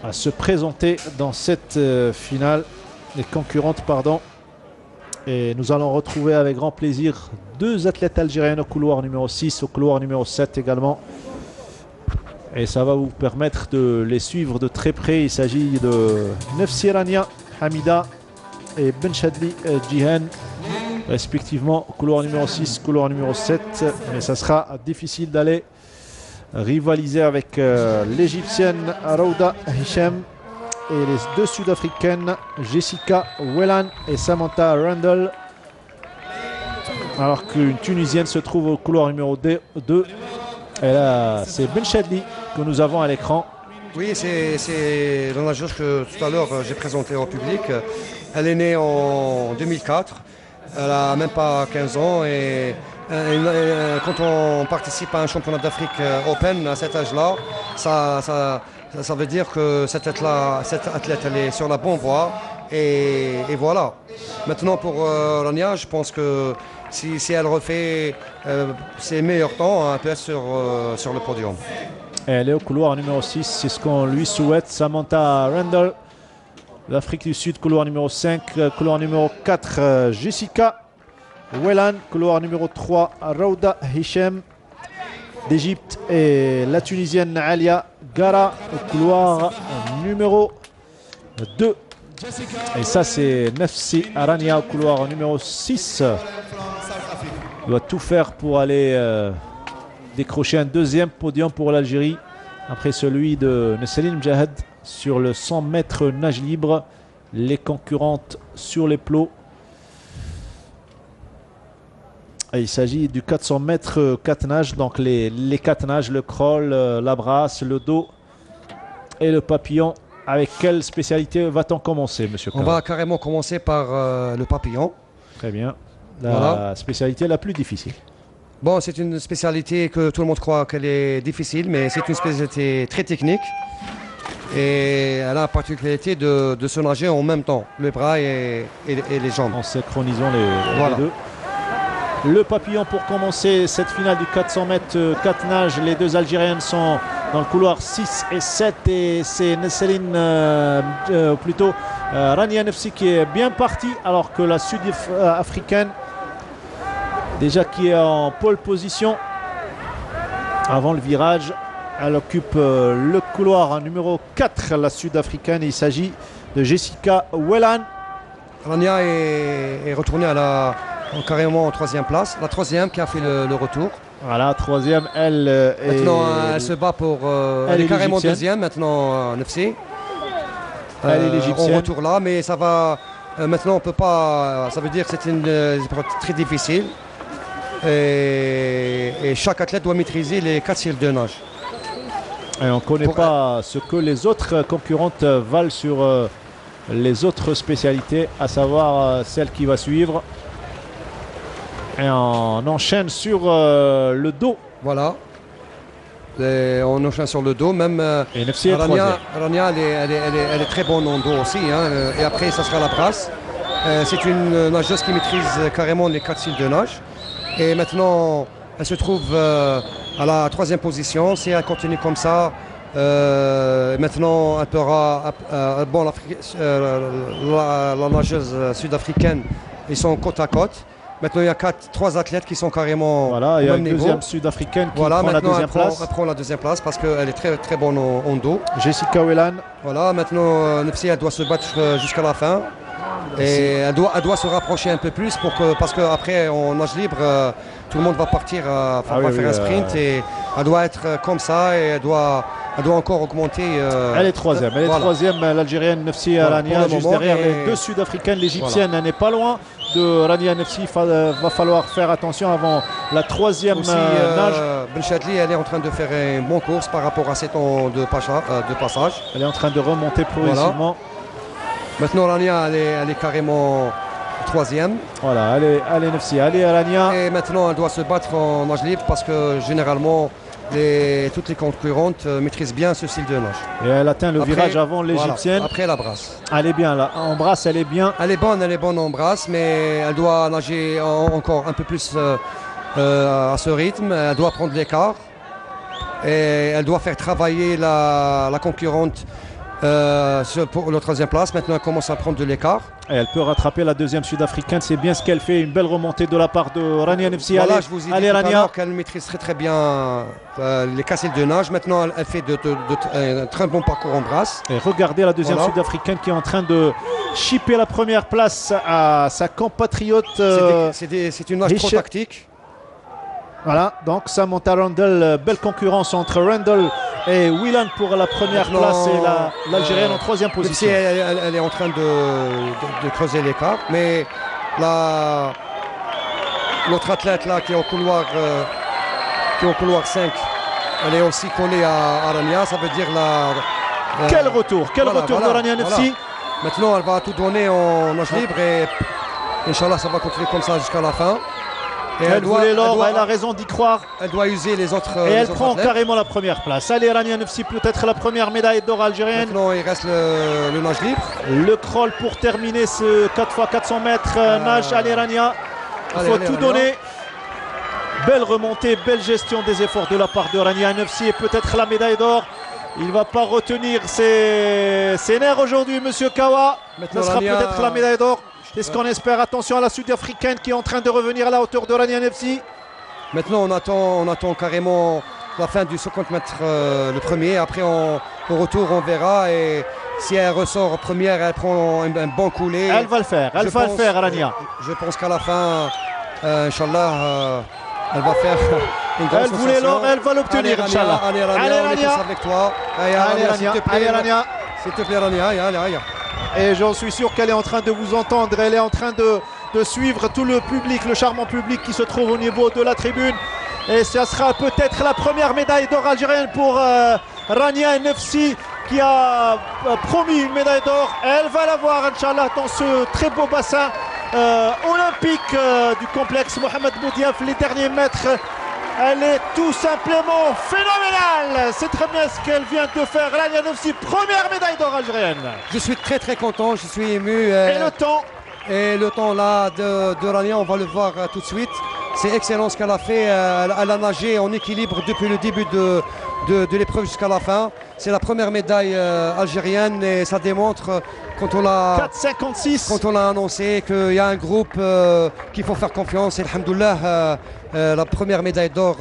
à se présenter dans cette finale, les concurrentes, pardon. Et nous allons retrouver avec grand plaisir deux athlètes algériennes au couloir numéro 6, au couloir numéro 7 également. Et ça va vous permettre de les suivre de très près. Il s'agit de Nefsi Rania Hamida et Benchadli Jihan, respectivement couloir numéro 6, couloir numéro 7. Mais ça sera difficile d'aller rivaliser avec l'égyptienne Rouda Hicham et les deux sud-africaines Jessica Wellan et Samantha Randall, alors qu'une tunisienne se trouve au couloir numéro 2. Et là, c'est Benchadli que nous avons à l'écran. Oui, c'est la nageuse que tout à l'heure j'ai présentée au public. Elle est née en 2004. Elle a même pas 15 ans. Et quand on participe à un championnat d'Afrique Open à cet âge-là, ça veut dire que cette athlète elle est sur la bonne voie. Et voilà. Maintenant pour Rania, je pense que si elle refait ses meilleurs temps, elle peut être sur le podium. Elle est au couloir numéro 6, c'est ce qu'on lui souhaite. Samantha Randall, l'Afrique du Sud, couloir numéro 5. Couloir numéro 4, Jessica Wellan. Couloir numéro 3, Rouda Hicham d'Égypte. Et la Tunisienne Alia Gara au couloir numéro 2. Et ça, c'est Nefsi Rania au couloir numéro 6. Il doit tout faire pour aller décrocher un deuxième podium pour l'Algérie après celui de Nesseline Mjahad sur le 100 mètres nage libre. Les concurrentes sur les plots. Et il s'agit du 400 mètres 4 nages, donc les 4 nages, le crawl, la brasse, le dos et le papillon. Avec quelle spécialité va-t-on commencer, monsieur Kara? On va carrément commencer par le papillon. Très bien. La spécialité la plus difficile. Bon, c'est une spécialité que tout le monde croit qu'elle est difficile, mais c'est une spécialité très technique. Et elle a la particularité de se nager en même temps, les bras et les jambes. En synchronisant les deux. Le papillon pour commencer cette finale du 400 mètres 4 nages. Les deux Algériennes sont dans le couloir 6 et 7. Et c'est Nesseline, plutôt Rania Nefsi qui est bien partie, alors que la sud-africaine, déjà qui est en pole position avant le virage, elle occupe le couloir numéro 4, la sud-africaine. Il s'agit de Jessica Wellan. Rania est retournée carrément en troisième place. La troisième qui a fait le retour. Voilà, troisième, elle maintenant, elle se bat pour... elle est carrément deuxième maintenant, Nefsi. Elle est l'égyptienne. On retourne là, mais ça va... maintenant, on peut pas... Ça veut dire que c'est une épreuve très difficile. Et chaque athlète doit maîtriser les 4 styles de nage. Et on ne connaît pas ce que les autres concurrentes valent sur les autres spécialités, à savoir celle qui va suivre. Et on enchaîne sur le dos. Voilà. On enchaîne sur le dos. Même Rania, elle est très bonne en dos aussi. Hein. Et après, ça sera la brasse. C'est une nageuse qui maîtrise carrément les 4 styles de nage. Et maintenant, elle se trouve à la troisième position. Si elle continue comme ça, maintenant, elle pourra... bon, la nageuse sud-africaine, ils sont côte à côte. Maintenant, il y a 3 athlètes qui sont carrément voilà, il y a une deuxième sud-africaine qui prend la deuxième place. Elle prend la deuxième place parce qu'elle est très, très bonne en dos. Jessica Wellan. Voilà, maintenant, Nefsi, elle doit se battre jusqu'à la fin. Et elle doit se rapprocher un peu plus parce qu'après, en nage libre, tout le monde va partir faire un sprint. Et elle doit être comme ça et elle doit encore augmenter. Elle est troisième. Elle est troisième, l'Algérienne Nefsi Rania, juste derrière les deux Sud-Africaines. L'Égyptienne, elle n'est pas loin de Rania Nefsi. Va falloir faire attention avant la troisième nage. Benchadli, elle est en train de faire une bonne course par rapport à ses temps de passage. Elle est en train de remonter progressivement. Voilà. Maintenant, Rania, elle est carrément troisième. Voilà, allez Nefsi, allez Rania. Et maintenant, elle doit se battre en nage libre parce que généralement, toutes les concurrentes maîtrisent bien ce style de nage. Et elle atteint le virage avant l'Égyptienne. Voilà, après la brasse. Elle est bien là, en brasse elle est bien. Elle est bonne en brasse, mais elle doit nager encore un peu plus à ce rythme. Elle doit prendre l'écart. Et elle doit faire travailler la concurrente Pour la troisième place. Maintenant, elle commence à prendre de l'écart. Et elle peut rattraper la deuxième sud-africaine. C'est bien ce qu'elle fait. Une belle remontée de la part de Rania Nefsi. Voilà, je vous ai dit tout à l'heure qu'elle maîtrise très bien les cassils de nage. Maintenant, elle fait un très bon parcours en brasse. Et regardez la deuxième sud-africaine qui est en train de chipper la première place à sa compatriote. C'est une nage trop tactique. Voilà, donc Samantha Randall, belle concurrence entre Randall et Whelan pour la première place et l'Algérienne en troisième position. Elle est en train de creuser l'écart, mais l'autre athlète là qui est au couloir 5, elle est aussi collée à Rania, ça veut dire quel retour de Rania Nefsi. Maintenant elle va tout donner en nage libre et Inch'Allah ça va continuer comme ça jusqu'à la fin. Et elle voulait l'or, elle a raison d'y croire. Elle doit user les autres. Et elle prend carrément la première place. Allez, Rania Nefsi, peut-être la première médaille d'or algérienne. Maintenant, il reste le nage libre. Le crawl pour terminer ce 4x400 mètres nage. Allez, Rania, il faut tout donner. Belle remontée, belle gestion des efforts de la part de Rania Nefsi et peut-être la médaille d'or. Il ne va pas retenir ses nerfs aujourd'hui, monsieur Kawa. Ce sera peut-être la médaille d'or. C'est ce qu'on espère. Attention à la sud-africaine qui est en train de revenir à la hauteur de Rania Nefsi. Maintenant, on attend carrément la fin du 50 mètres le premier. Après, au retour, on verra. Et si elle ressort première, elle prend un bon coulé. Elle va le faire. Elle va le faire, Rania. Je pense qu'à la fin, Inch'Allah, elle va faire une grande sensation. Elle voulait l'or, elle va l'obtenir, Inch'Allah. Allez, Rania, on est tous avec toi. Allez, Rania. S'il te plaît, Rania. Allez. Et j'en suis sûr qu'elle est en train de vous entendre. Elle est en train de suivre tout le public, le charmant public qui se trouve au niveau de la tribune. Et ça sera peut-être la première médaille d'or algérienne pour Rania Nefsi qui a promis une médaille d'or. Elle va l'avoir, Inch'Allah, dans ce très beau bassin olympique du complexe Mohamed Boudiaf. Les derniers mètres, elle est tout simplement phénoménale. C'est très bien ce qu'elle vient de faire. Rania Nefsi, première médaille d'or algérienne. Je suis très très content, je suis ému. Et le temps là de Rania, on va le voir tout de suite. C'est excellent ce qu'elle a fait. Elle a nagé en équilibre depuis le début de l'épreuve jusqu'à la fin. C'est la première médaille algérienne et ça démontre quand on l'a 4,56. Quand on a annoncé qu'il y a un groupe qu'il faut faire confiance. Et alhamdoulilah, la première médaille d'or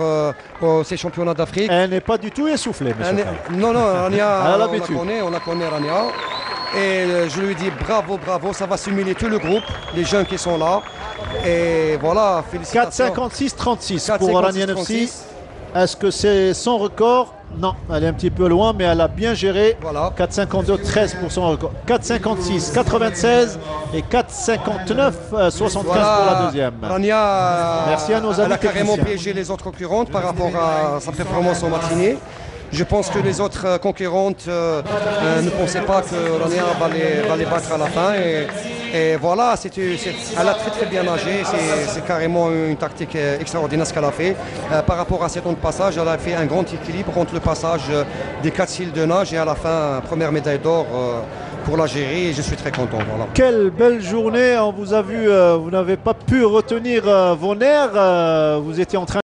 aux ces championnats d'Afrique. Elle n'est pas du tout essoufflée, monsieur. Non, Rania, on la connaît Rania. Et je lui dis bravo, ça va stimuler tout le groupe, les jeunes qui sont là. Et voilà, félicitations. 4,56-36 pour Rania Nefsi. Est-ce que c'est son record? Non, elle est un petit peu loin, mais elle a bien géré. Voilà. 4,52-13 pour son record. 4,56-96 et 4,59-75 pour la deuxième. Rania, merci à nos amis. Elle a carrément piégé les autres concurrentes par rapport à sa performance en matinée. Je pense que les autres concurrentes ne pensaient pas que Rania va les battre à la fin. Et voilà, elle a très très bien nagé. C'est carrément une tactique extraordinaire ce qu'elle a fait. Par rapport à ses temps de passage, elle a fait un grand équilibre entre le passage des 4 styles de nage et à la fin, première médaille d'or pour l'Algérie. Et je suis très content. Voilà. Quelle belle journée. On vous a vu, vous n'avez pas pu retenir vos nerfs. Vous étiez en train